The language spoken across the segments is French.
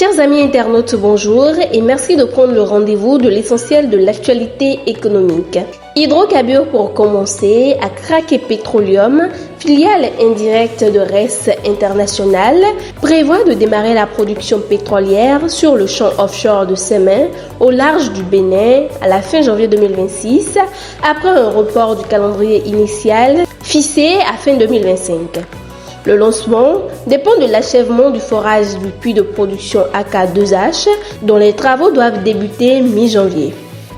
Chers amis internautes, bonjour et merci de prendre le rendez-vous de l'essentiel de l'actualité économique. Hydrocarbures pour commencer, à Craquer Petroleum, filiale indirecte de RES International, prévoit de démarrer la production pétrolière sur le champ offshore de Semen au large du Bénin à la fin janvier 2026, après un report du calendrier initial fixé à fin 2025. Le lancement dépend de l'achèvement du forage du puits de production AK2H dont les travaux doivent débuter mi-janvier.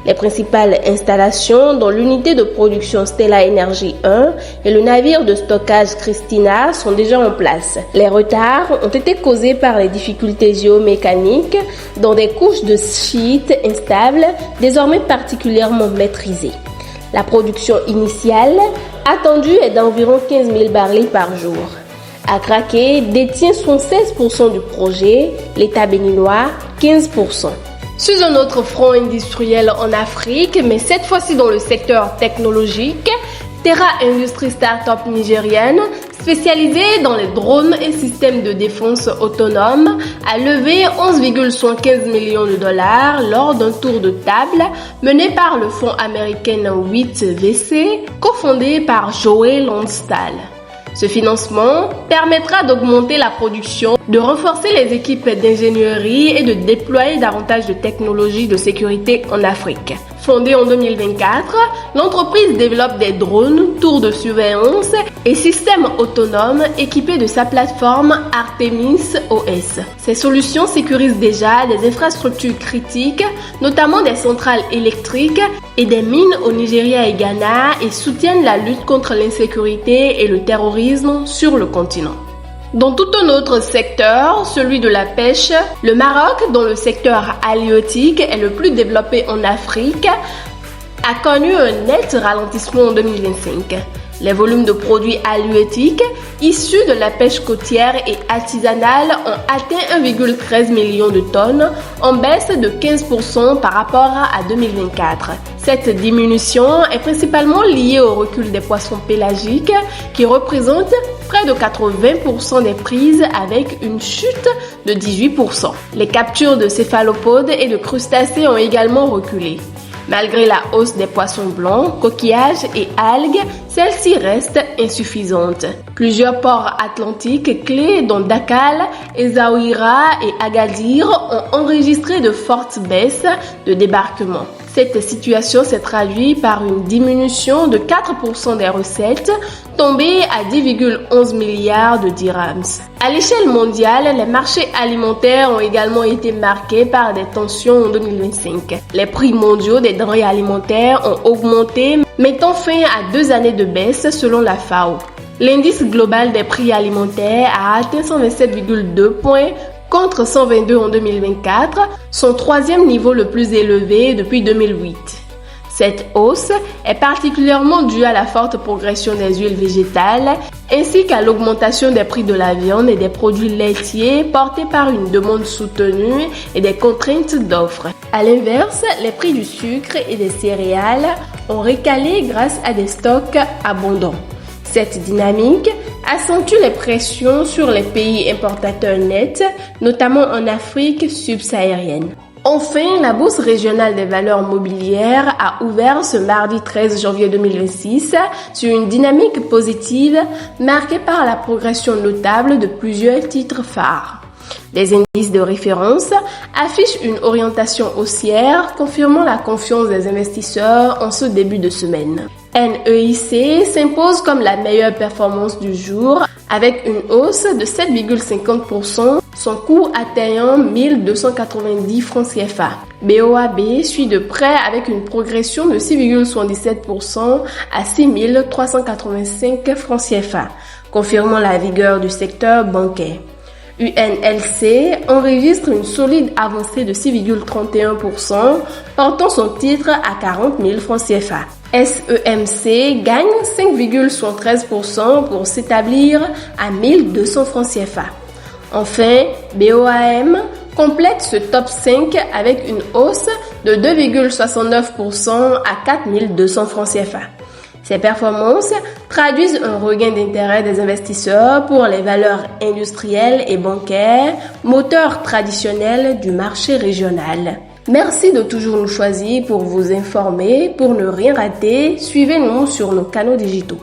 Les principales installations dont l'unité de production Stella Energy 1 et le navire de stockage Christina sont déjà en place. Les retards ont été causés par les difficultés géomécaniques dans des couches de schiste instables désormais particulièrement maîtrisées. La production initiale attendue est d'environ 15 000 barils par jour. Craquer détient 76% du projet, l'État béninois 15%. Sur un autre front industriel en Afrique, mais cette fois-ci dans le secteur technologique, Terra Industries Startup nigérienne, spécialisée dans les drones et systèmes de défense autonomes, a levé 11,75 millions de dollars lors d'un tour de table mené par le fonds américain 8VC, cofondé par Joey Lonstal. Ce financement permettra d'augmenter la production, de renforcer les équipes d'ingénierie et de déployer davantage de technologies de sécurité en Afrique. Fondée en 2024, l'entreprise développe des drones, tours de surveillance et systèmes autonomes équipés de sa plateforme Artemis OS. Ces solutions sécurisent déjà des infrastructures critiques, notamment des centrales électriques et des mines au Nigeria et Ghana, et soutiennent la lutte contre l'insécurité et le terrorisme sur le continent. Dans tout un autre secteur, celui de la pêche, le Maroc, dont le secteur halieutique est le plus développé en Afrique, a connu un net ralentissement en 2025. Les volumes de produits halieutiques issus de la pêche côtière et artisanale ont atteint 1,13 million de tonnes, en baisse de 15% par rapport à 2024. Cette diminution est principalement liée au recul des poissons pélagiques qui représentent près de 80% des prises avec une chute de 18%. Les captures de céphalopodes et de crustacés ont également reculé. Malgré la hausse des poissons blancs, coquillages et algues, celle-ci reste insuffisante. Plusieurs ports atlantiques clés dont Dakar, Essaouira et Agadir ont enregistré de fortes baisses de débarquement. Cette situation s'est traduite par une diminution de 4% des recettes, tombées à 10,11 milliards de dirhams. À l'échelle mondiale, les marchés alimentaires ont également été marqués par des tensions en 2025. Les prix mondiaux des denrées alimentaires ont augmenté, mettant fin à 2 années de baisse selon la FAO. L'indice global des prix alimentaires a atteint 127,2 points contre 122 en 2024, son troisième niveau le plus élevé depuis 2008. Cette hausse est particulièrement due à la forte progression des huiles végétales ainsi qu'à l'augmentation des prix de la viande et des produits laitiers portés par une demande soutenue et des contraintes d'offres. À l'inverse, les prix du sucre et des céréales ont recalé grâce à des stocks abondants. Cette dynamique accentue les pressions sur les pays importateurs nets, notamment en Afrique subsaharienne. Enfin, la Bourse régionale des valeurs mobilières a ouvert ce mardi 13 janvier 2026 sur une dynamique positive marquée par la progression notable de plusieurs titres phares. Les indices de référence affichent une orientation haussière, confirmant la confiance des investisseurs en ce début de semaine. NEIC s'impose comme la meilleure performance du jour avec une hausse de 7,50%, son cours atteignant 1290 francs CFA. BOAB suit de près avec une progression de 6,77% à 6385 francs CFA, confirmant la vigueur du secteur bancaire. UNLC enregistre une solide avancée de 6,31%, portant son titre à 40 000 francs CFA. SEMC gagne 5,73% pour s'établir à 1200 francs CFA. Enfin, BOAM complète ce top 5 avec une hausse de 2,69% à 4200 francs CFA. Ces performances traduisent un regain d'intérêt des investisseurs pour les valeurs industrielles et bancaires, moteurs traditionnels du marché régional. Merci de toujours nous choisir pour vous informer. Pour ne rien rater, suivez-nous sur nos canaux digitaux.